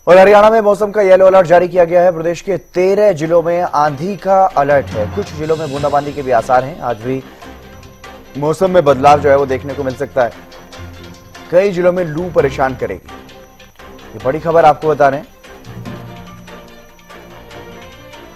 और हरियाणा में मौसम का येलो अलर्ट जारी किया गया है। प्रदेश के 13 जिलों में आंधी का अलर्ट है। कुछ जिलों में बूंदाबांदी के भी आसार हैं। आज भी मौसम में बदलाव जो है वो देखने को मिल सकता है। कई जिलों में लू परेशान करेगी। ये बड़ी खबर आपको बता रहे हैं।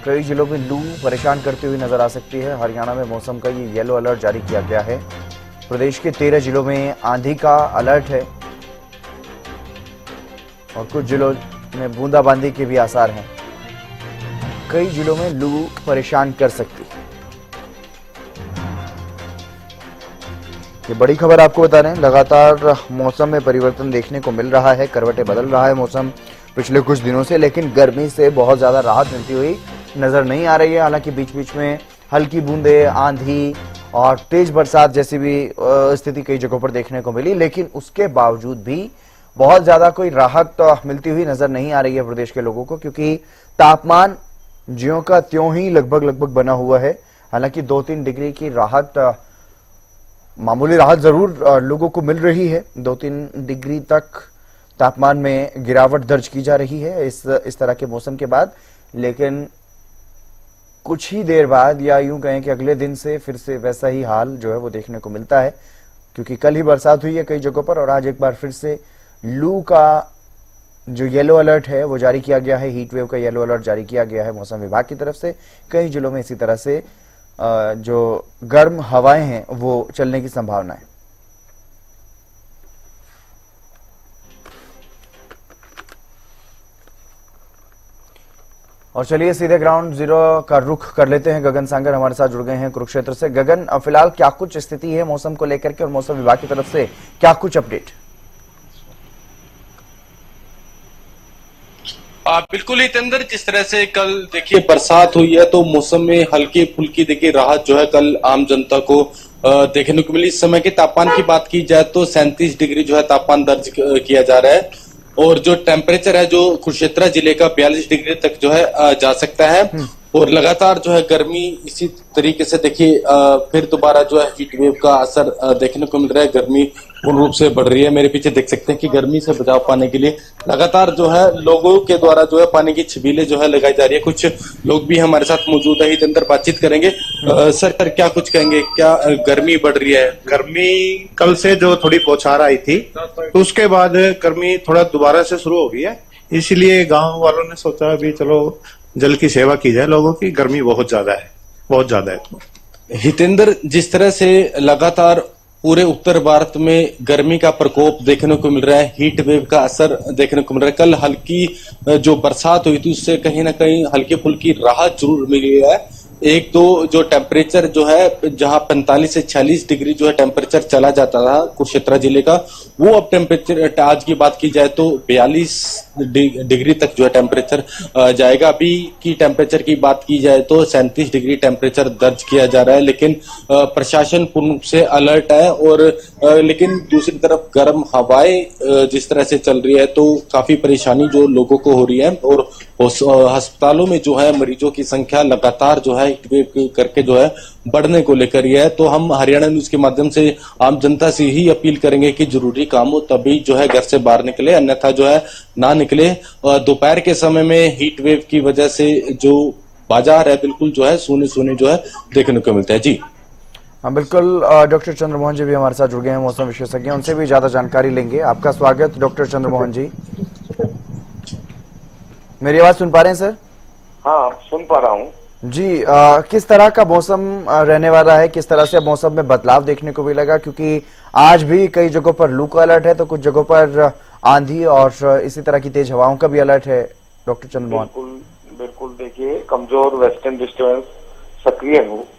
कई जिलों में लू परेशान करती हुई नजर आ सकती है। हरियाणा में मौसम का ये येलो अलर्ट जारी किया गया है। प्रदेश के 13 जिलों में आंधी का अलर्ट है और कुछ जिलों में बूंदाबांदी के भी आसार हैं। कई जिलों में लू परेशान कर सकती है। ये बड़ी खबर आपको बता रहे हैं। लगातार मौसम में परिवर्तन देखने को मिल रहा है। करवटें बदल रहा है मौसम पिछले कुछ दिनों से, लेकिन गर्मी से बहुत ज्यादा राहत मिलती हुई नजर नहीं आ रही है। हालांकि बीच बीच में हल्की बूंदे, आंधी और तेज बरसात जैसी भी स्थिति कई जगहों पर देखने को मिली, लेकिन उसके बावजूद भी बहुत ज्यादा कोई राहत मिलती हुई नजर नहीं आ रही है प्रदेश के लोगों को, क्योंकि तापमान ज्यों का त्यों ही लगभग बना हुआ है। हालांकि 2-3 डिग्री की राहत, मामूली राहत जरूर लोगों को मिल रही है। 2-3 डिग्री तक तापमान में गिरावट दर्ज की जा रही है इस तरह के मौसम के बाद, लेकिन कुछ ही देर बाद या यूं कहें कि अगले दिन से फिर से वैसा ही हाल जो है वो देखने को मिलता है, क्योंकि कल ही बरसात हुई है कई जगहों पर और आज एक बार फिर से लू का जो येलो अलर्ट है वो जारी किया गया है। हीट वेव का येलो अलर्ट जारी किया गया है मौसम विभाग की तरफ से। कई जिलों में इसी तरह से जो गर्म हवाएं हैं वो चलने की संभावना है। और चलिए सीधे ग्राउंड जीरो का रुख कर लेते हैं। गगन सांगर हमारे साथ जुड़ गए हैं कुरुक्षेत्र से। गगन, फिलहाल क्या कुछ स्थिति है मौसम को लेकर के और मौसम विभाग की तरफ से क्या कुछ अपडेट? बिल्कुल हितेंद्र, जिस तरह से कल देखिए बरसात हुई है तो मौसम में हल्की फुल्की देखिए राहत जो है कल आम जनता को देखने को मिली। इस समय के तापमान की बात की जाए तो 37 डिग्री जो है तापमान दर्ज किया जा रहा है और जो टेम्परेचर है जो कुरुक्षेत्र जिले का 42 डिग्री तक जो है जा सकता है। और लगातार जो है गर्मी इसी तरीके से देखिए फिर दोबारा जो है हीट वेव का असर देखने को मिल रहा है। गर्मी पूर्ण रूप से बढ़ रही है। मेरे पीछे देख सकते हैं कि गर्मी से बचाव पाने के लिए लगातार जो है लोगों के द्वारा जो है पानी की छबीलें जो है लगाई जा रही है। कुछ लोग भी हमारे साथ मौजूद है, इधर अंदर बातचीत करेंगे। सर क्या कुछ कहेंगे, क्या गर्मी बढ़ रही है? गर्मी कल से जो थोड़ी बौछार आई थी तो उसके बाद गर्मी थोड़ा दोबारा से शुरू हो गई है। इसीलिए गांव वालों ने सोचा अभी चलो जल की सेवा की जाए लोगों की। गर्मी बहुत ज्यादा है। हितेंद्र, जिस तरह से लगातार पूरे उत्तर भारत में गर्मी का प्रकोप देखने को मिल रहा है, हीट वेव का असर देखने को मिल रहा है। कल हल्की जो बरसात हुई थी उससे कहीं ना कहीं हल्की फुल्की राहत जरूर मिली है। एक तो जो टेम्परेचर जो है जहां 45 से 46 डिग्री जो है टेम्परेचर चला जाता था कुरुक्षेत्र जिले का, वो अब टेम्परेचर आज की बात की जाए तो 42 डिग्री तक जो है टेम्परेचर जाएगा। अभी की टेम्परेचर की बात की जाए तो 37 डिग्री टेम्परेचर दर्ज किया जा रहा है, लेकिन प्रशासन पूर्ण रूप से अलर्ट है। और लेकिन दूसरी तरफ गर्म हवाएं जिस तरह से चल रही है तो काफी परेशानी जो लोगों को हो रही है और अस्पतालों में जो है मरीजों की संख्या लगातार जो है हीट वेव करके जो है बढ़ने को लेकर यह है। तो हम हरियाणा न्यूज के माध्यम से आम जनता से ही अपील करेंगे कि जरूरी काम हो तभी जो है घर से बाहर निकले, अन्यथा जो है ना निकले। दोपहर के समय में हीट वेव की वजह से जो बाजार है बिल्कुल जो है सोने जो है देखने को मिलता है। जी हाँ बिल्कुल। डॉक्टर चंद्रमोहन जी भी हमारे साथ जुड़ गए हैं, मौसम विशेषज्ञ, उनसे भी ज्यादा जानकारी लेंगे। आपका स्वागत डॉक्टर चंद्रमोहन जी। मेरी आवाज सुन पा रहे हैं सर? हाँ, सुन पा रहा हूँ जी। किस तरह का मौसम रहने वाला है? किस तरह से मौसम में बदलाव देखने को मिलेगा? क्योंकि आज भी कई जगहों पर लू का अलर्ट है तो कुछ जगहों पर आंधी और इसी तरह की तेज हवाओं का भी अलर्ट है। डॉक्टर चंद्रमोहन। बिल्कुल देखिए, कमजोर वेस्टर्न डिस्टर्बेंस सक्रिय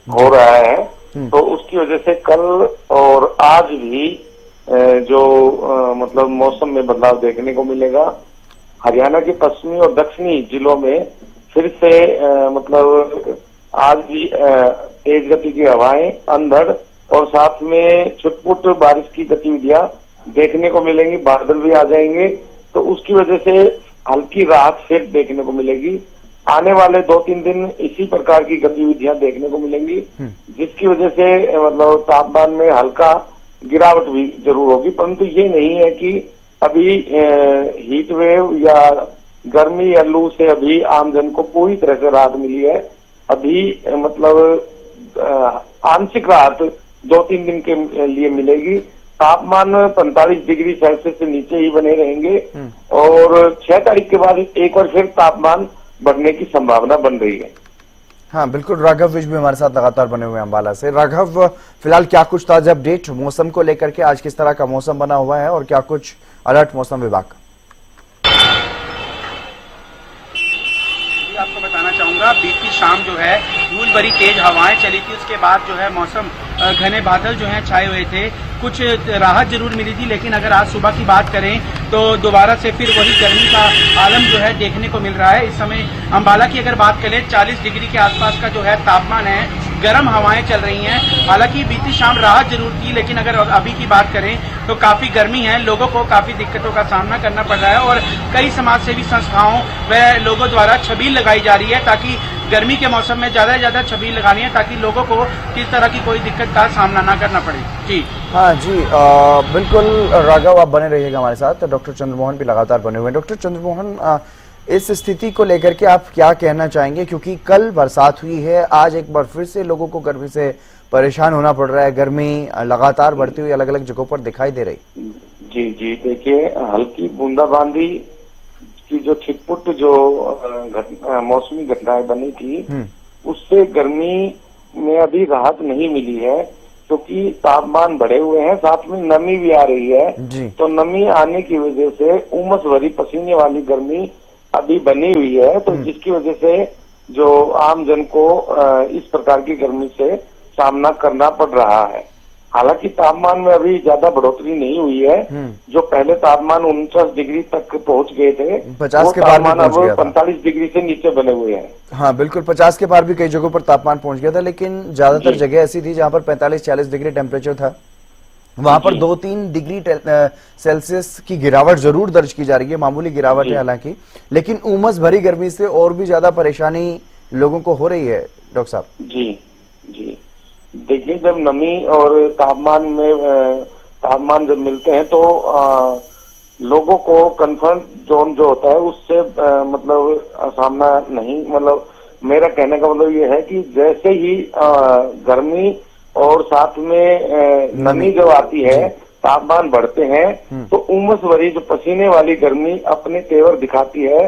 हो रहा है तो उसकी वजह से कल और आज भी जो मतलब मौसम में बदलाव देखने को मिलेगा। हरियाणा के पश्चिमी और दक्षिणी जिलों में फिर से मतलब आज भी तेज गति की हवाएं, अंधड़ और साथ में छुटपुट बारिश की गतिविधियां देखने को मिलेंगी। बादल भी आ जाएंगे तो उसकी वजह से हल्की राहत फिर देखने को मिलेगी। आने वाले 2-3 दिन इसी प्रकार की गतिविधियां देखने को मिलेंगी, जिसकी वजह से मतलब तापमान में हल्का गिरावट भी जरूर होगी। परंतु ये नहीं है कि अभी हीट वेव या गर्मी या लू से अभी आमजन को पूरी तरह से राहत मिली है। अभी मतलब आंशिक राहत 2-3 दिन के लिए मिलेगी। तापमान 45 डिग्री सेल्सियस से नीचे ही बने रहेंगे और 6 तारीख के बाद एक बार फिर तापमान बढ़ने की संभावना बन रही है। हाँ बिल्कुल, राघव विज भी हमारे साथ लगातार बने हुए हैं अंबाला से। राघव, फिलहाल क्या कुछ ताजा अपडेट मौसम को लेकर के, आज किस तरह का मौसम बना हुआ है और क्या कुछ अलर्ट मौसम विभाग का? आपको बताना चाहूंगा, बीती शाम जो है धूल भरी तेज हवाएं चली थी, उसके बाद जो है मौसम घने बादल जो हैं छाए हुए थे, कुछ राहत जरूर मिली थी। लेकिन अगर आज सुबह की बात करें तो दोबारा से फिर वही गर्मी का आलम जो है देखने को मिल रहा है। इस समय अंबाला की अगर बात करें 40 डिग्री के आसपास का जो है तापमान है, गर्म हवाएं चल रही हैं। हालांकि बीती शाम राहत जरूर थी, लेकिन अगर अभी की बात करें तो काफी गर्मी है, लोगों को काफी दिक्कतों का सामना करना पड़ रहा है और कई समाजसेवी संस्थाओं व लोगों द्वारा छबील लगाई जा रही है ताकि गर्मी के मौसम में ज्यादा से ज्यादा छबील लगानी है ताकि लोगों को किस तरह की कोई दिक्कत का सामना ना करना पड़े। जी हाँ जी, बिल्कुल राघव, आप बने रहिएगा हमारे साथ। डॉक्टर चंद्रमोहन भी लगातार बने हुए हैं। डॉक्टर चंद्रमोहन, इस स्थिति को लेकर के आप क्या कहना चाहेंगे, क्योंकि कल बरसात हुई है, आज एक बार फिर से लोगों को गर्मी से परेशान होना पड़ रहा है, गर्मी लगातार बढ़ती हुई अलग अलग जगहों पर दिखाई दे रही। जी जी, देखिए हल्की बूंदाबांदी की जो छिटपुट जो मौसमी घटनाएं बनी थी, उससे गर्मी में अभी राहत नहीं मिली है क्योंकि तापमान बढ़े हुए हैं, साथ में नमी भी आ रही है। तो नमी आने की वजह से उमस भरी पसीने वाली गर्मी अभी बनी हुई है, तो जिसकी वजह से जो आम जन को इस प्रकार की गर्मी से सामना करना पड़ रहा है। हालांकि तापमान में अभी ज्यादा बढ़ोतरी नहीं हुई है। जो पहले तापमान 49 डिग्री तक पहुंच गए थे, 50 के पार तापमान अब 45 डिग्री से नीचे बने हुए हैं। हाँ बिल्कुल, 50 के पार भी कई जगहों पर तापमान पहुंच गया था, लेकिन ज्यादातर जगह ऐसी थी जहां पर 45-40 डिग्री टेम्परेचर था। वहां पर 2-3 डिग्री सेल्सियस की गिरावट जरूर दर्ज की जा रही है, मामूली गिरावट है हालांकि, लेकिन उमस भरी गर्मी से और भी ज्यादा परेशानी लोगों को हो रही है। डॉक्टर साहब जी जी, देखिए जब नमी और तापमान जब मिलते हैं तो लोगों को कंफर्ट जोन जो होता है उससे मतलब सामना नहीं, मतलब मेरा कहने का मतलब ये है कि जैसे ही गर्मी और साथ में नमी जब आती है, तापमान बढ़ते हैं, तो उमस भरी जो पसीने वाली गर्मी अपने तेवर दिखाती है।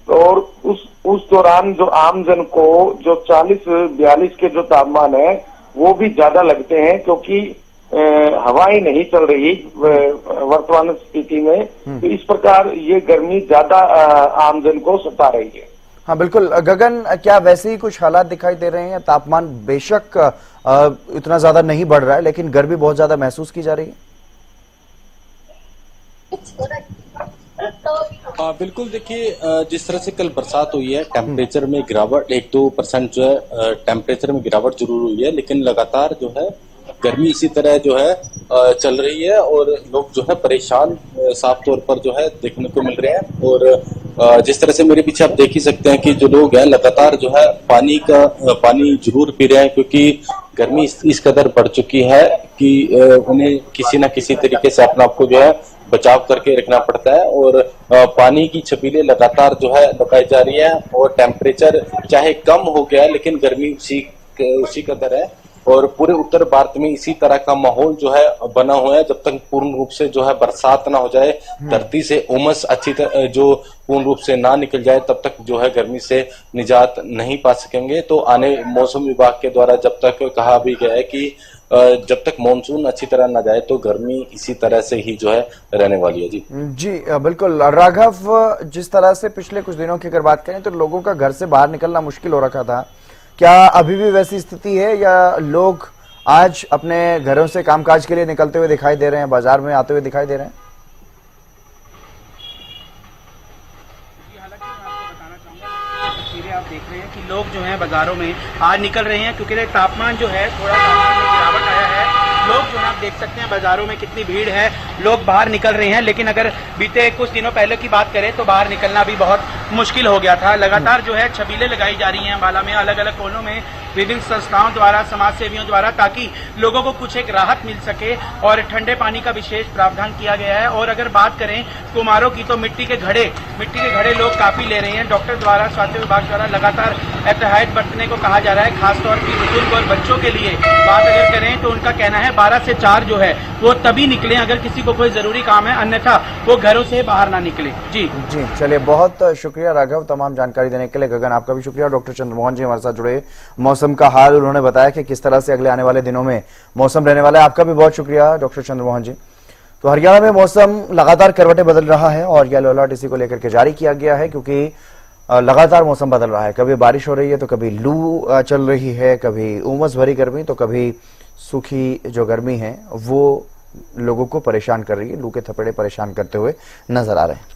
और उस दौरान जो आम जन को जो 40-42 के जो तापमान है वो भी ज्यादा लगते हैं क्योंकि हवाएं नहीं चल रही वर्तमान स्थिति में। तो इस प्रकार ये गर्मी ज्यादा आमजन को सता रही है। हाँ बिल्कुल। गगन, क्या वैसे ही कुछ हालात दिखाई दे रहे हैं? तापमान बेशक इतना ज्यादा नहीं बढ़ रहा है, लेकिन गर्मी बहुत ज्यादा महसूस की जा रही है। बिल्कुल, देखिए जिस तरह से कल बरसात हुई है, टेम्परेचर में गिरावट 1-2% जो है टेम्परेचर में गिरावट जरूर हुई है, लेकिन लगातार जो है गर्मी इसी तरह जो है चल रही है और लोग जो है परेशान साफ तौर पर जो है देखने को मिल रहे हैं। और जिस तरह से मेरे पीछे आप देख ही सकते हैं कि जो लोग हैं लगातार जो है पानी जरूर पी रहे हैं, क्योंकि गर्मी इस कदर बढ़ चुकी है कि उन्हें किसी न किसी तरीके से अपने आप को जो है बचाव करके रखना पड़ता है। और पानी की छबीलें लगातार जो है लगाई जा रही है और टेम्परेचर चाहे कम हो गया लेकिन गर्मी उसी कदर है। और पूरे उत्तर भारत में इसी तरह का माहौल जो है बना हुआ है। जब तक पूर्ण रूप से जो है बरसात ना हो जाए, धरती से उमस अच्छी तरह जो पूर्ण रूप से ना निकल जाए, तब तक जो है गर्मी से निजात नहीं पा सकेंगे। तो आने मौसम विभाग के द्वारा जब तक कहा भी गया है कि जब तक मानसून अच्छी तरह ना जाए तो गर्मी इसी तरह से ही जो है रहने वाली है। जी बिल्कुल। राघव, जिस तरह से पिछले कुछ दिनों की अगर बात करें तो लोगों का घर से बाहर निकलना मुश्किल हो रखा था, क्या अभी भी वैसी स्थिति है या लोग आज अपने घरों से कामकाज के लिए निकलते हुए दिखाई दे रहे हैं, बाजार में आते हुए दिखाई दे रहे हैं? हालांकि मैं आपको बताना चाहूंगा, तस्वीरें आप देख रहे हैं कि लोग जो हैं बाजारों में आज निकल रहे हैं क्योंकि तापमान जो है थोड़ा तापमान में गिरावट आया है। लोग जो है आप देख सकते हैं बाजारों में कितनी भीड़ है, लोग बाहर निकल रहे हैं, लेकिन अगर बीते कुछ दिनों पहले की बात करें तो बाहर निकलना भी बहुत मुश्किल हो गया था। लगातार जो है छबीलें लगाई जा रही हैं अम्बाला में, अलग अलग कोनों में विभिन्न संस्थाओं द्वारा, समाज सेवियों द्वारा, ताकि लोगों को कुछ एक राहत मिल सके और ठंडे पानी का विशेष प्रावधान किया गया है। और अगर बात करें कुम्हारों की तो मिट्टी के घड़े लोग काफी ले रहे हैं। डॉक्टर द्वारा, स्वास्थ्य विभाग द्वारा लगातार एहतियात बरतने को कहा जा रहा है, खासतौर पर बुजुर्ग और बच्चों के लिए बात अगर करें तो उनका कहना है 12 से 4 जो है वो तभी निकले अगर किसी को कोई जरूरी काम है, अन्यथा वो घरों से बाहर ना निकले। जी चलिए, बहुत शुक्रिया राघव तमाम जानकारी देने के लिए। गगन, आपका भी शुक्रिया। डॉक्टर चंद्रमोहन जी हमारे साथ जुड़े, मौसम का हाल उन्होंने बताया कि किस तरह से अगले आने वाले दिनों में मौसम रहने वाला है। आपका भी बहुत शुक्रिया डॉक्टर चंद्रमोहन जी। तो हरियाणा में मौसम लगातार करवटें बदल रहा है और येलो अलर्ट इसी को लेकर के जारी किया गया है, क्योंकि लगातार मौसम बदल रहा है। कभी बारिश हो रही है तो कभी लू चल रही है, कभी उमस भरी गर्मी तो कभी सूखी जो गर्मी है वो लोगों को परेशान कर रही है। लू के थपेड़े परेशान करते हुए नजर आ रहे हैं।